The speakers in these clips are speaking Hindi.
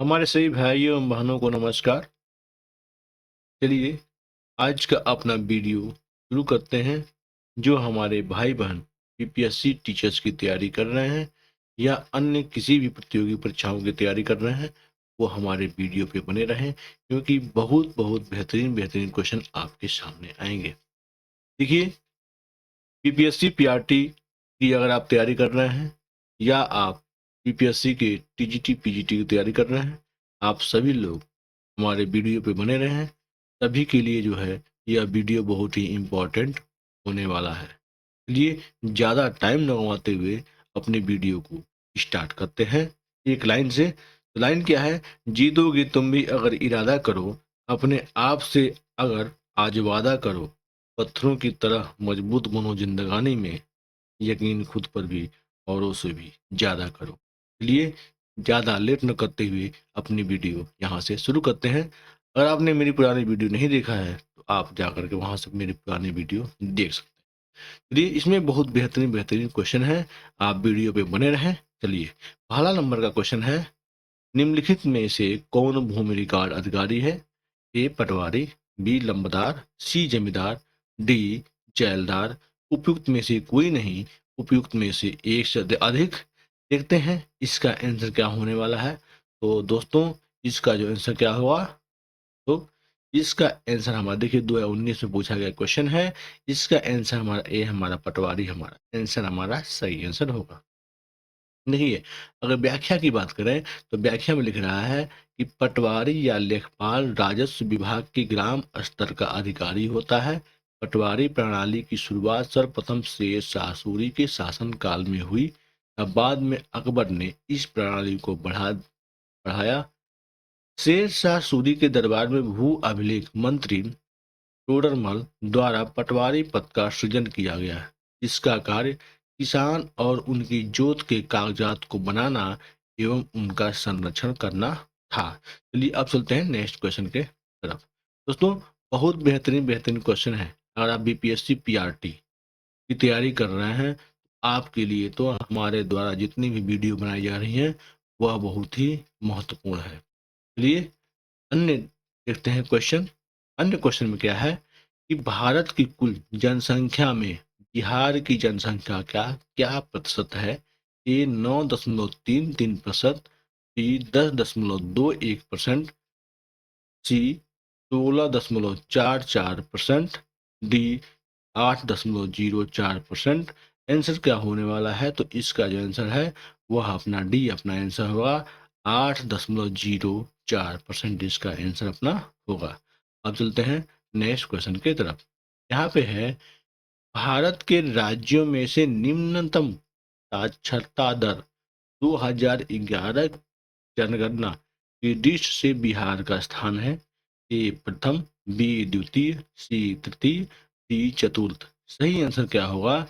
हमारे सभी भाइयों एवं बहनों को नमस्कार। चलिए आज का अपना वीडियो शुरू करते हैं। जो हमारे भाई बहन यूपीएससी टीचर्स की तैयारी कर रहे हैं या अन्य किसी भी प्रतियोगी परीक्षाओं की तैयारी कर रहे हैं, वो हमारे वीडियो पे बने रहें, क्योंकि बहुत बहुत बेहतरीन बेहतरीन क्वेश्चन आपके सामने आएंगे। देखिए, यूपीएससी पीआरटी की अगर आप तैयारी कर रहे हैं या आप यूपीएससी के टीजीटी पीजीटी की तैयारी कर रहे हैं, आप सभी लोग हमारे वीडियो पे बने रहें। सभी के लिए जो है यह वीडियो बहुत ही इम्पोर्टेंट होने वाला है। चलिए ज़्यादा टाइम न गंवाते हुए अपने वीडियो को स्टार्ट करते हैं एक लाइन से। तो लाइन क्या है? जीतोगे तुम भी अगर इरादा करो, अपने आप से अगर आज वादा करो, पत्थरों की तरह मजबूत बनो जिंदगानी में, यकीन खुद पर भी औरों से भी ज़्यादा करो। चलिए ज़्यादा लेट न करते हुए अपनी वीडियो यहाँ से शुरू करते हैं। अगर आपने मेरी पुरानी वीडियो नहीं देखा है तो आप जाकर के वहाँ से मेरी पुरानी वीडियो देख सकते हैं। चलिए इसमें बहुत बेहतरीन बेहतरीन क्वेश्चन है, आप वीडियो पे बने रहें। चलिए पहला नंबर का क्वेश्चन है, निम्नलिखित में से कौन भूमि रिकॉर्ड अधिकारी है? ए पटवारी, बी लंबदार, सी जमींदार, डी जैलदार। उपयुक्त में से कोई नहीं, उपयुक्त में से एक से अधिक। देखते हैं इसका आंसर क्या होने वाला है। तो दोस्तों इसका जो आंसर क्या हुआ, तो इसका आंसर हमारा देखिए 2019 में पूछा गया क्वेश्चन है। इसका आंसर हमारा ए, हमारा पटवारी, हमारा आंसर हमारा सही आंसर होगा। देखिए अगर व्याख्या की बात करें तो व्याख्या में लिख रहा है कि पटवारी या लेखपाल राजस्व विभाग की ग्राम स्तर का अधिकारी होता है। पटवारी प्रणाली की शुरुआत सर्वप्रथम शेर शाह सूरी के शासन काल में हुई। अब बाद में अकबर ने इस प्रणाली को बढ़ाया। शेर शाह सूरी के दरबार में भू अभिलेख मंत्री टोडरमल द्वारा पटवारी पद का सृजन किया गया। इसका कार्य किसान और उनकी जोत के कागजात को बनाना एवं उनका संरक्षण करना था। चलिए अब चलते हैं नेक्स्ट क्वेश्चन के तरफ। दोस्तों बहुत बेहतरीन बेहतरीन क्वेश्चन है। अगर आप बीपीएससी पीआरटी की तैयारी कर रहे हैं, आपके लिए तो हमारे द्वारा जितनी भी वीडियो बनाई जा रही हैं वह बहुत ही महत्वपूर्ण है। चलिए अन्य देखते हैं क्वेश्चन। अन्य क्वेश्चन में क्या है कि भारत की कुल जनसंख्या में बिहार की जनसंख्या क्या क्या प्रतिशत है? ए 9.33%, बी 10.21%, सी 16.44%, डी 8.04%। आंसर क्या होने वाला है? तो इसका जो आंसर है वह अपना डी अपना आंसर होगा। 8.04% इसका आंसर अपना होगा। अब चलते हैं नेक्स्ट क्वेश्चन की तरफ। यहाँ पे है, भारत के राज्यों में से निम्नतम साक्षरता दर 2011 जनगणना की दृष्टि से बिहार का स्थान है। ए प्रथम, बी द्वितीय, सी तृतीय, डी चतुर्थ। सही आंसर क्या होगा?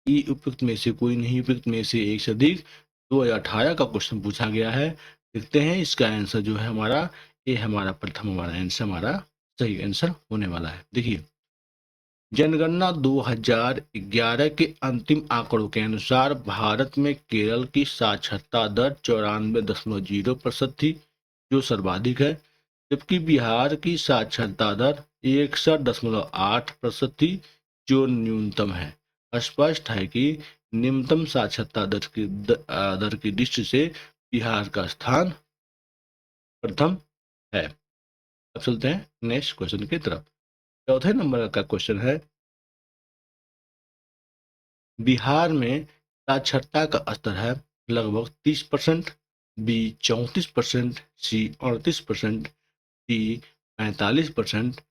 ई उपयुक्त में से कोई नहीं, उपयुक्त में से एक से अधिक। 2018 का क्वेश्चन पूछा गया है। देखते हैं इसका आंसर जो है हमारा ए, हमारा प्रथम, हमारा आंसर हमारा सही आंसर होने वाला है। देखिए जनगणना 2011 के अंतिम आंकड़ों के अनुसार भारत में केरल की साक्षरता दर 94.0% थी, जो सर्वाधिक है, जबकि बिहार की साक्षरता दर 61.8% थी, जो न्यूनतम है। स्पष्ट है कि निम्नतम साक्षरता दर की दृष्टि से बिहार का स्थान प्रथम है। अब चलते हैं नेक्स्ट क्वेश्चन की तरफ। चौथे नंबर का क्वेश्चन है, बिहार में साक्षरता का स्तर है लगभग 30%, बी 34%, सी 38%, डी 45%।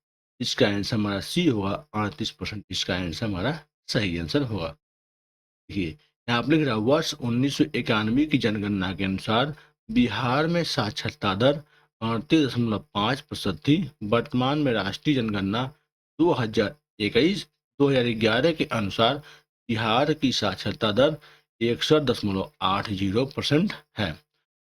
इसका आंसर हमारा सी होगा 38%। इसका आंसर हमारा सही आंसर होगा। देखिए यहाँ पर लिख रहा है, वर्ष 1991 की जनगणना के अनुसार बिहार में साक्षरता दर 38.5% थी। वर्तमान में राष्ट्रीय जनगणना 2011 के अनुसार बिहार की साक्षरता दर 61.80% है।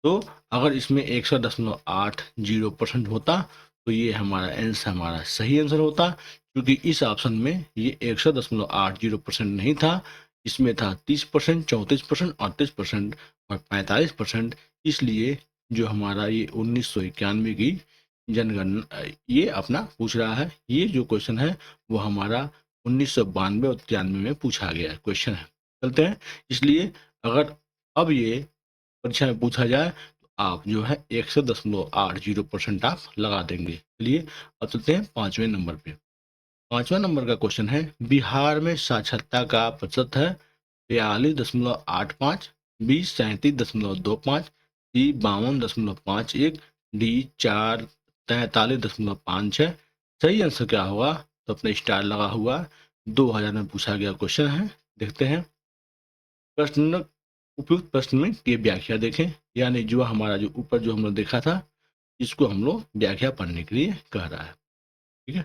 तो अगर इसमें 61.80% होता तो ये हमारा आंसर हमारा सही आंसर होता, क्योंकि इस ऑप्शन में ये 61.80% नहीं था। इसमें था 30%, 34%, 38% और 45%। इसलिए जो हमारा ये 1991 की जनगणना ये अपना पूछ रहा है। ये जो क्वेश्चन है वो हमारा 1992 और 93 में पूछा गया क्वेश्चन है। चलते हैं, इसलिए अगर अब ये परीक्षा में पूछा जाए तो आप जो है 110.80% आप लगा देंगे। चलिए अब चलते हैं 5वें नंबर पे। 5वां नंबर का क्वेश्चन है, बिहार में साक्षरता का प्रतिशत है 42.85, बी 37.25, सी 52.51, डी 43.56। सही आंसर क्या होगा? तो अपने स्टार लगा हुआ 2000 में पूछा गया क्वेश्चन है। देखते हैं प्रश्न, उपयुक्त प्रश्न में की व्याख्या देखें, यानी जो हमारा जो ऊपर जो हम लोग देखा था इसको हम लोग व्याख्या पढ़ने के लिए कह रहा है। ठीक है,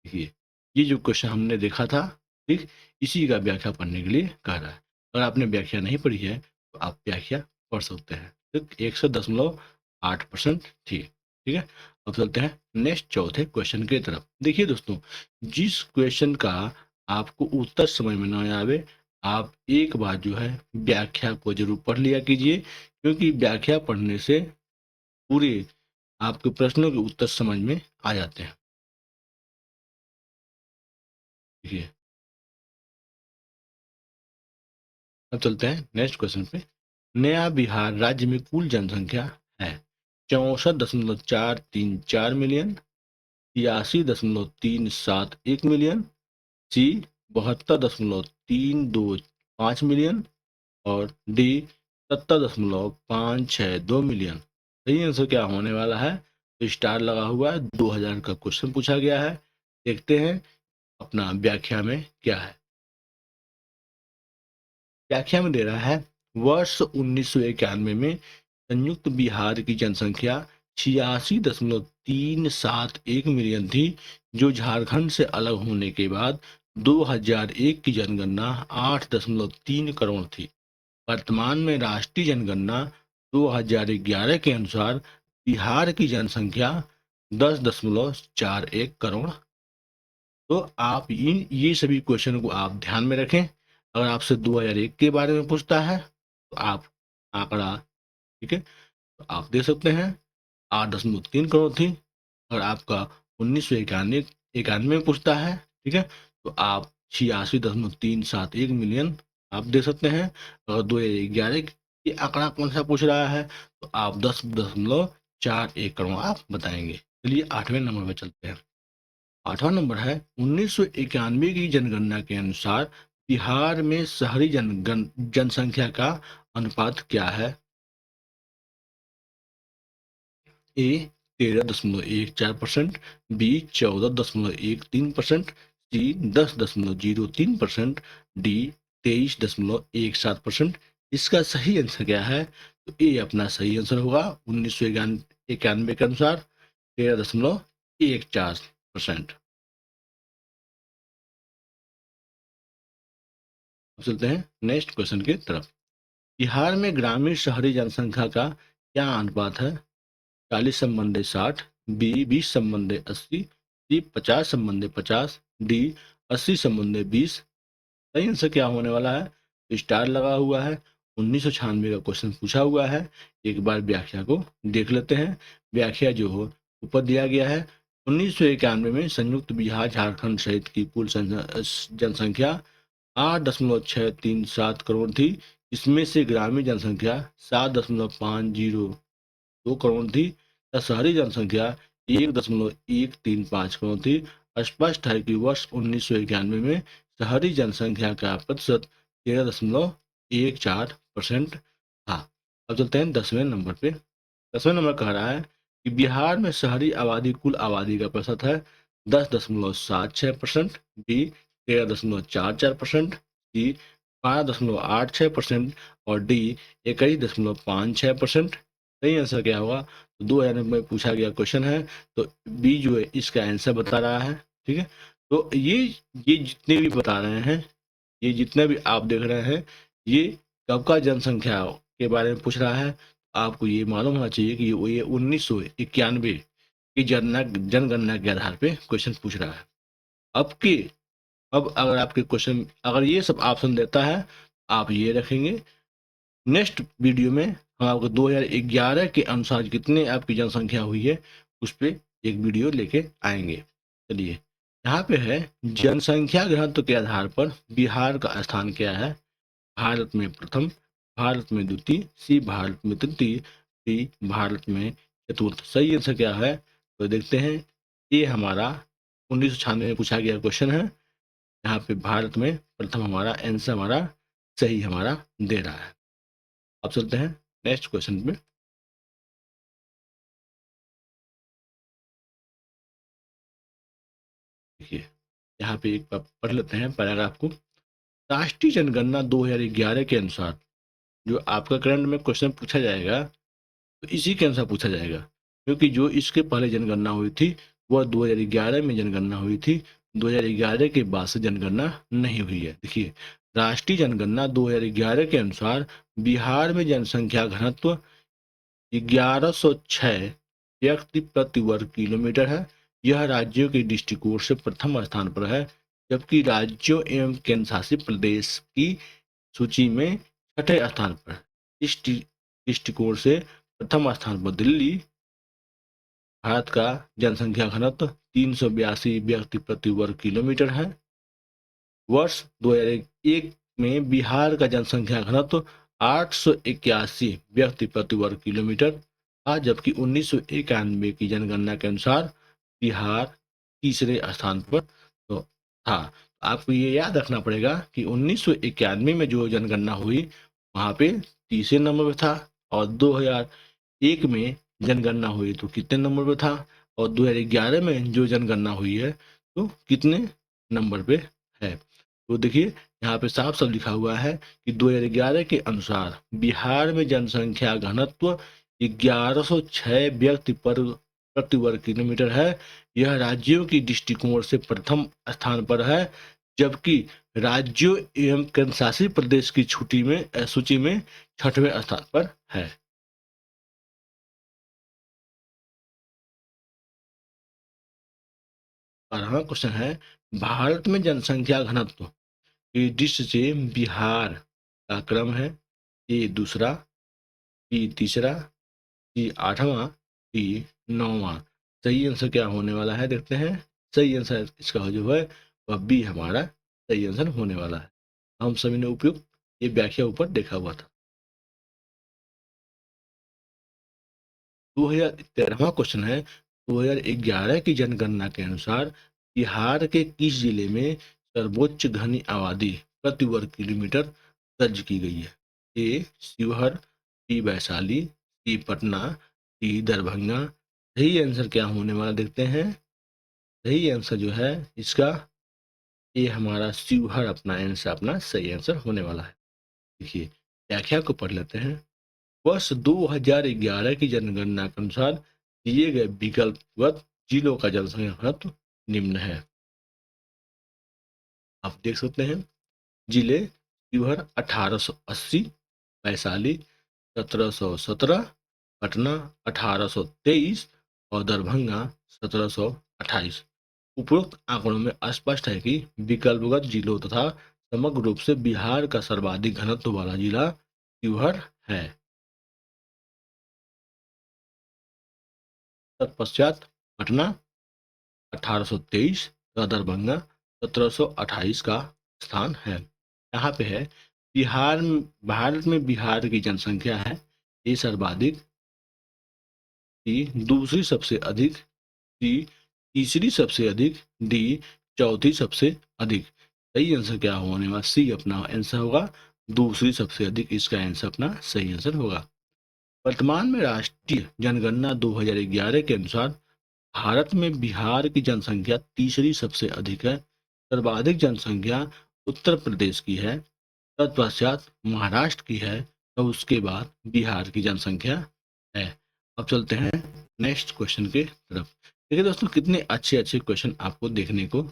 देखिए ये जो क्वेश्चन हमने देखा था, ठीक इसी का व्याख्या पढ़ने के लिए कह रहा है। अगर आपने व्याख्या नहीं पढ़ी है तो आप व्याख्या पढ़ सकते हैं। ठीक 110.8% थी। ठीक है, अब चलते हैं नेक्स्ट चौथे क्वेश्चन की तरफ। देखिए दोस्तों, जिस क्वेश्चन का आपको उत्तर समझ में ना आवे, आप एक बार जो है व्याख्या को जरूर पढ़ लिया कीजिए, क्योंकि व्याख्या पढ़ने से पूरे आपके प्रश्नों के उत्तर समझ में आ जाते हैं। देखिए अब चलते हैं नेक्स्ट क्वेश्चन पे। नया बिहार राज्य में कुल जनसंख्या है 64.434 मिलियन, 83.371 मिलियन, सी 72.325 मिलियन और डी 70.562 मिलियन। सही आंसर क्या होने वाला है? तो स्टार लगा हुआ है, 2000 का क्वेश्चन पूछा गया है। देखते हैं अपना व्याख्या में क्या है। व्याख्या में दे रहा है, वर्ष 1991 में संयुक्त बिहार की जनसंख्या 86.371 मिलियन थी, जो झारखंड से अलग होने के बाद 2001 की जनगणना 8.3 करोड़ थी। वर्तमान में राष्ट्रीय जनगणना 2011 के अनुसार बिहार की जनसंख्या 10.41 करोड़। तो आप इन ये सभी क्वेश्चन को आप ध्यान में रखें। अगर आपसे 2001 के बारे में पूछता है तो आप आंकड़ा, ठीक है, तो आप दे सकते हैं 8.3 करोड़ थी। अगर आपका 1991 में पूछता है, ठीक है, तो आप 86.371 मिलियन आप दे सकते हैं। अगर 2011 ये आंकड़ा कौन सा पूछ रहा है तो आप 10.41 करोड़ आप बताएंगे। चलिए 8वें नंबर पर चलते हैं। 8वां नंबर है, 1991 की जनगणना के अनुसार बिहार में शहरी जनसंख्या का अनुपात क्या है? ए 13.14%, बी 14.13%, सी 10.03%, डी 23.17%। इसका सही आंसर क्या है? तो ए अपना सही आंसर होगा 1991 के अनुसार 13.14%। चलते हैं नेक्स्ट क्वेश्चन की तरफ। बिहार में ग्रामीण शहरी जनसंख्या का क्या अनुपात है? 40:60, बी 20:80, सी 50:50, डी 80:20। सही आंसर क्या होने वाला है? तो स्टार लगा हुआ है, 1996 का क्वेश्चन पूछा हुआ है। एक बार व्याख्या को देख लेते हैं। व्याख्या जो हो ऊपर दिया गया है, 1991 में संयुक्त बिहार झारखंड सहित की कुल जनसंख्या 8.637 करोड़ थी। इसमें से ग्रामीण जनसंख्या 7.502 करोड़ थी तथा शहरी जनसंख्या 1.135 करोड़ थी। स्पष्ट है कि वर्ष 1991 में शहरी जनसंख्या का प्रतिशत 13.14% था। अब चलते हैं 10वें नंबर पे। 10वें नंबर कह रहा है कि बिहार में शहरी आबादी कुल आबादी का प्रतिशत है 10.76%, बी 13.44%, सी 12.86% और डी 21.56%। सही आंसर क्या होगा? तो 2000 में पूछा गया क्वेश्चन है, तो बी जो है इसका आंसर बता रहा है। ठीक है, तो ये जितने भी बता रहे हैं, ये जितने भी आप देख रहे हैं, ये कब का जनसंख्या के बारे में पूछ रहा है। आपको ये मालूम होना चाहिए कि ये 1991 की जनगणना के आधार पे क्वेश्चन पूछ रहा है। अब के अब अगर आपके क्वेश्चन अगर ये सब ऑप्शन देता है, आप ये रखेंगे। नेक्स्ट वीडियो में हम आपको 2011 के अनुसार कितने आपकी जनसंख्या हुई है उस पर एक वीडियो लेके आएंगे। चलिए, यहाँ पे है जनसंख्या घनत्व के आधार पर बिहार का स्थान क्या है। भारत में प्रथम, भारत में द्वितीय, सी भारत में तृतीय, डी भारत में चतुर्थ। सही आंसर क्या है तो देखते हैं। ये हमारा 1996 में पूछा गया क्वेश्चन है। यहाँ पे भारत में प्रथम हमारा आंसर हमारा सही हमारा दे रहा है। अब चलते हैं नेक्स्ट क्वेश्चन में। देखिए, यहाँ पे एक बार पढ़ लेते हैं पैराग्राफ को। राष्ट्रीय जनगणना 2011 के अनुसार, जो आपका करंट में क्वेश्चन पूछा जाएगा तो इसी के अनुसार पूछा जाएगा, क्योंकि जो इसके पहले जनगणना हुई थी वह 2011 में जनगणना हुई थी। 2011 के बाद से जनगणना नहीं हुई है। देखिए, राष्ट्रीय जनगणना 2011 के अनुसार बिहार में जनसंख्या घनत्व 1106 व्यक्ति प्रति वर्ग किलोमीटर है। यह राज्यों के दृष्टिकोण से प्रथम स्थान पर है, जबकि राज्यों एवं केंद्र शासित प्रदेश की सूची में छठे स्थान पर। इस दृष्टिकोण से प्रथम स्थान पर दिल्ली। भारत का जनसंख्या घनत्व 382 व्यक्ति प्रति वर्ग किलोमीटर है। वर्ष 2001 में बिहार का जनसंख्या घनत्व 881 व्यक्ति प्रति वर्ग किलोमीटर था, जबकि 1991 की जनगणना के अनुसार बिहार तीसरे स्थान पर तो था। आपको ये याद रखना पड़ेगा कि 1991 में जो जनगणना हुई वहां पे तीसरे नंबर पे था, और 2001 में जनगणना हुई तो कितने नंबर पे था, और 2011 में जो जनगणना हुई है तो कितने नंबर पे है। तो देखिए, यहाँ पे साफ साफ लिखा हुआ है कि 2011 के अनुसार बिहार में जनसंख्या घनत्व 1106 व्यक्ति पर प्रति वर्ग किलोमीटर है। यह राज्यों की दृष्टिकोण से प्रथम स्थान पर है, जबकि राज्यों एवं केंद्र शासित प्रदेश की सूची में छठवें स्थान पर है। और हाँ, क्वेश्चन है, भारत में जनसंख्या घनत्व की दृष्टि से बिहार का क्रम है। ए दूसरा, बी तीसरा, सी आठवां, डी नौवां। सही आंसर क्या होने वाला है देखते हैं। सही आंसर इसका जो है वह बी हमारा सही आंसर होने वाला है। हम सभी ने उपयुक्त ये व्याख्या ऊपर देखा हुआ था। 2013वां क्वेश्चन है, 2011 की जनगणना के अनुसार बिहार के किस जिले में सर्वोच्च घनी आबादी प्रति वर्ग किलोमीटर दर्ज की गई है। ए शिवहर, बी वैशाली, सी पटना, डी दरभंगा। सही आंसर क्या होने वाला देखते हैं। सही आंसर जो है इसका ये हमारा शिवहर अपना आंसर अपना सही आंसर होने वाला है। देखिए, व्याख्या को पढ़ लेते हैं। वर्ष 2011 की जनगणना के अनुसार दिए गए विकल्पगत जिलों का जनसंख्या घनत्व निम्न है। आप देख सकते हैं, जिले शिवहर 1880, वैशाली 1717, पटना 1823 और दरभंगा 1728। उपरोक्त आंकड़ों में स्पष्ट है कि विकल्पगत जिलों तथा समग्र रूप से बिहार का सर्वाधिक घनत्व वाला जिला शिवहर है। तत्पश्चात पटना 1823 तथा दरभंगा 1728 का स्थान है। यहाँ पे है बिहार, भारत में बिहार की जनसंख्या है ए सर्वाधिक, सी दूसरी सबसे अधिक, सी तीसरी सबसे अधिक, डी चौथी सबसे अधिक। सही आंसर क्या होने वाला, सी अपना आंसर होगा दूसरी सबसे अधिक। इसका आंसर अपना सही आंसर होगा। वर्तमान में राष्ट्रीय जनगणना 2011 के अनुसार भारत में बिहार की जनसंख्या तीसरी सबसे अधिक है। सर्वाधिक जनसंख्या उत्तर प्रदेश की है, तत्पश्चात महाराष्ट्र की है, और उसके बाद बिहार की जनसंख्या है। अब चलते हैं नेक्स्ट क्वेश्चन के तरफ। देखिए दोस्तों, कितने अच्छे अच्छे क्वेश्चन आपको देखने को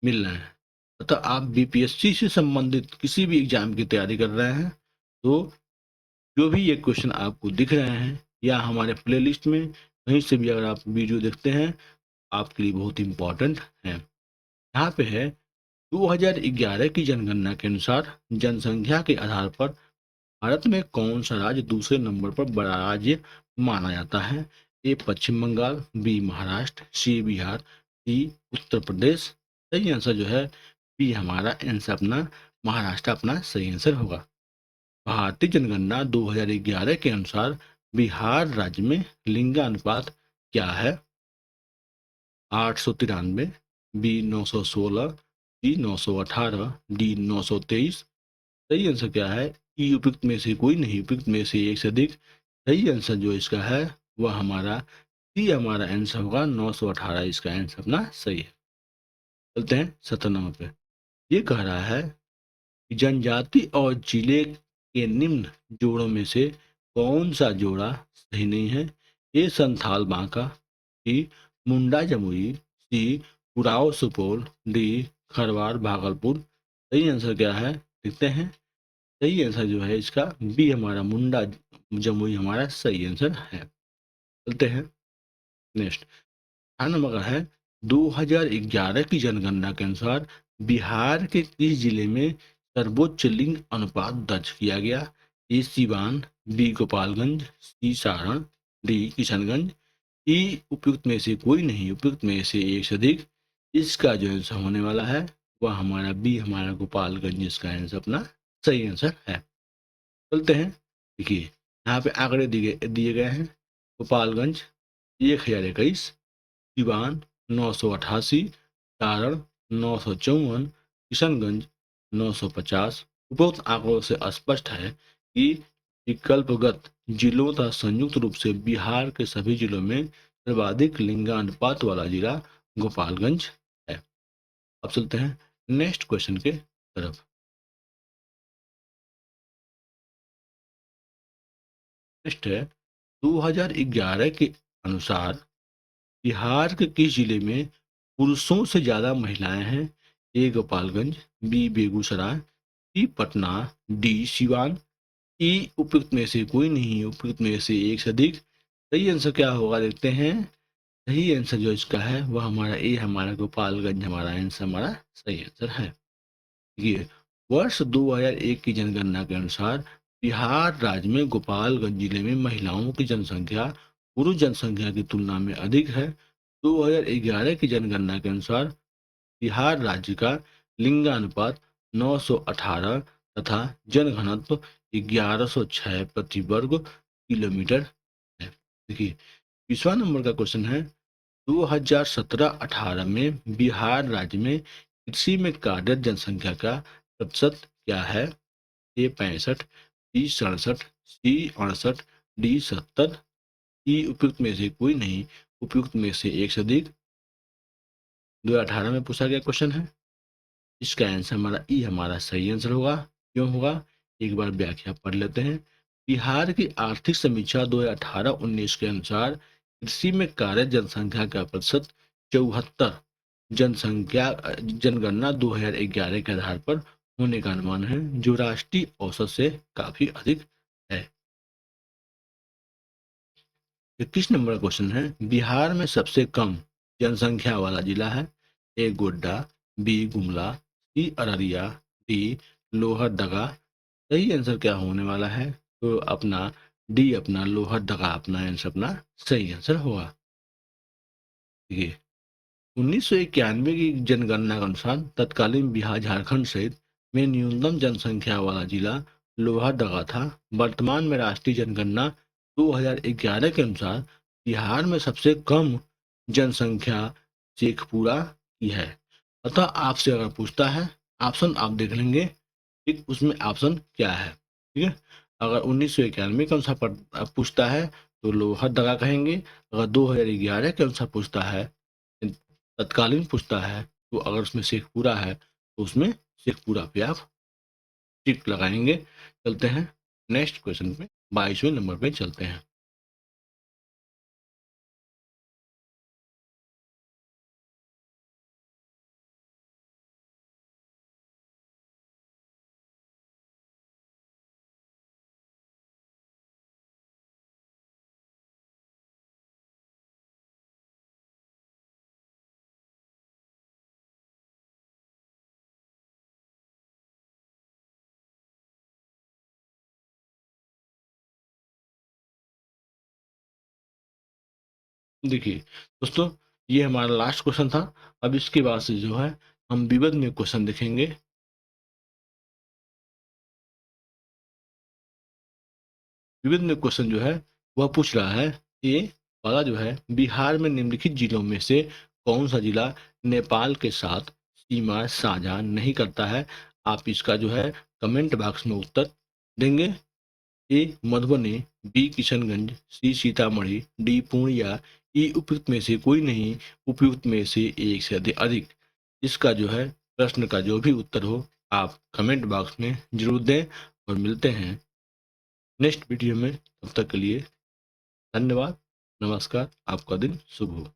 मिल रहे हैं। अतः आप बीपीएससी से संबंधित किसी भी एग्जाम की तैयारी कर रहे हैं तो जो भी ये क्वेश्चन आपको दिख रहे हैं या हमारे प्लेलिस्ट में कहीं से भी अगर आप वीडियो देखते हैं, आपके लिए बहुत इंपॉर्टेंट है। यहाँ पे है 2011 की जनगणना के अनुसार जनसंख्या के आधार पर भारत में कौन सा राज्य दूसरे नंबर पर बड़ा राज्य माना जाता है? ए पश्चिम बंगाल, बी महाराष्ट्र, सी बिहार, डी उत्तर प्रदेश। सही आंसर जो है बी हमारा आंसर अपना महाराष्ट्र अपना सही आंसर होगा। भारतीय जनगणना 2011 के अनुसार बिहार राज्य में लिंगानुपात क्या है? 893, बी 916, सी 918, डी 923। सही आंसर क्या है? ई उपयुक्त में से कोई नहीं, उपयुक्त में से एक से अधिक। सही आंसर जो इसका है वह हमारा सी हमारा आंसर होगा 918, इसका आंसर अपना सही है। चलते हैं 17 नंबर पे। ये कह रहा है कि जनजाति और जिले के निम्न जोड़ों में से कौन सा जोड़ा सही नहीं है? ए संथाल बांका, बी मुंडा जमुई, सी उराव सुपौल, डी खरवार भागलपुर। सही आंसर क्या है देखते हैं। सही आंसर जो है इसका बी हमारा मुंडा जमुई हमारा सही आंसर है। चलते हैं नेक्स्ट। 18 नंबर का है 2011 की जनगणना के अनुसार बिहार के किस जिले में सर्वोच्च लिंग अनुपात दर्ज किया गया? ए सीवान, बी गोपालगंज, सी सारण, डी किशनगंज। ई उपयुक्त में से कोई नहीं, उपयुक्त में से एक से अधिक। इसका जो आंसर होने वाला है वह हमारा बी हमारा गोपालगंज, इसका आंसर अपना सही आंसर है। चलते हैं। देखिए यहाँ पे आंकड़े दिए गए हैं। गोपालगंज 1021, सिवान 988, सारण 954, किशनगंज 950। उपरोक्त आंकड़ों से स्पष्ट है कि विकल्पगत जिलों तथा संयुक्त रूप से बिहार के सभी जिलों में सर्वाधिक लिंगानुपात वाला जिला गोपालगंज है। अब चलते हैं नेक्स्ट क्वेश्चन के तरफ। नेक्स्ट है 2011 के अनुसार बिहार के किस जिले में पुरुषों से ज्यादा महिलाएं हैं? ए गोपालगंज, बी बेगूसराय, सी पटना, डी सिवान। ई उपयुक्त में से कोई नहीं, उपयुक्त में से एक से अधिक। सही आंसर क्या होगा देखते हैं। सही आंसर जो इसका है वह हमारा ए हमारा गोपालगंज हमारा आंसर हमारा सही आंसर है। ये वर्ष 2001 की जनगणना के अनुसार बिहार राज्य में गोपालगंज जिले में महिलाओं की जनसंख्या पुरुष जनसंख्या की तुलना में अधिक है। 2011 की जनगणना के अनुसार बिहार राज्य का लिंगानुपात 918 तथा जनघनत्व 1106 प्रति वर्ग किलोमीटर है। देखिए 20वां नंबर का क्वेश्चन है 2017-18 में बिहार राज्य में कृषि में कार्यरत जनसंख्या का प्रतिशत क्या है? ए 65, बी 67, सी 68, डी 70। ई उपयुक्त में से कोई नहीं, उपयुक्त में से एक से अधिक। 2018 में पूछा गया क्वेश्चन है। इसका आंसर हमारा ई हमारा सही आंसर होगा। क्यों होगा एक बार व्याख्या पढ़ लेते हैं। बिहार की आर्थिक समीक्षा 2018-19 के अनुसार कृषि में कार्यरत जनसंख्या का प्रतिशत 74 जनसंख्या जनगणना 2011 के आधार पर होने का अनुमान है, जो राष्ट्रीय औसत से काफी अधिक है। 21 नंबर का क्वेश्चन है बिहार में सबसे कम जनसंख्या वाला जिला है? ए गोड्डा, बी गुमला, सी अररिया, डी लोहरदगा। सही आंसर क्या होने वाला है? तो अपना डी अपना लोहरदगा अपना आंसर अपना सही आंसर होगा। देखिए 1991 की जनगणना के अनुसार तत्कालीन बिहार झारखंड सहित में न्यूनतम जनसंख्या वाला जिला लोहरदगा था। वर्तमान में राष्ट्रीय जनगणना 2011 के अनुसार बिहार में सबसे कम जनसंख्या शेखपुरा की है। अतः आपसे अगर पूछता है ऑप्शन आप देख लेंगे, ठीक उसमें ऑप्शन क्या है। ठीक है, अगर 1991 के अनुसार पूछता है तो लोहरदगा कहेंगे। अगर 2011 के अनुसार पूछता है, तत्कालीन पूछता है, तो अगर उसमें शेखपुरा है तो उसमें शेखपुरा पे आप टिक लगाएंगे। चलते हैं नेक्स्ट क्वेश्चन पे, 22वें नंबर पे चलते हैं। देखिए दोस्तों, ये हमारा लास्ट क्वेश्चन था। अब इसके बाद से जो है हम विविध में क्वेश्चन देखेंगे। विविध में क्वेश्चन जो है वह पूछ रहा है, ये वाला जो है, बिहार में निम्नलिखित जिलों में से कौन सा जिला नेपाल के साथ सीमा साझा नहीं करता है? आप इसका जो है कमेंट बॉक्स में उत्तर देंगे। ए मधुबनी, बी किशनगंज, सी सीतामढ़ी, डी पूर्णिया, ई उपयुक्त में से कोई नहीं, उपयुक्त में से एक से अधिक अधिक। इसका जो है प्रश्न का जो भी उत्तर हो आप कमेंट बॉक्स में जरूर दें, और मिलते हैं नेक्स्ट वीडियो में। तब तक के लिए धन्यवाद, नमस्कार, आपका दिन शुभ हो।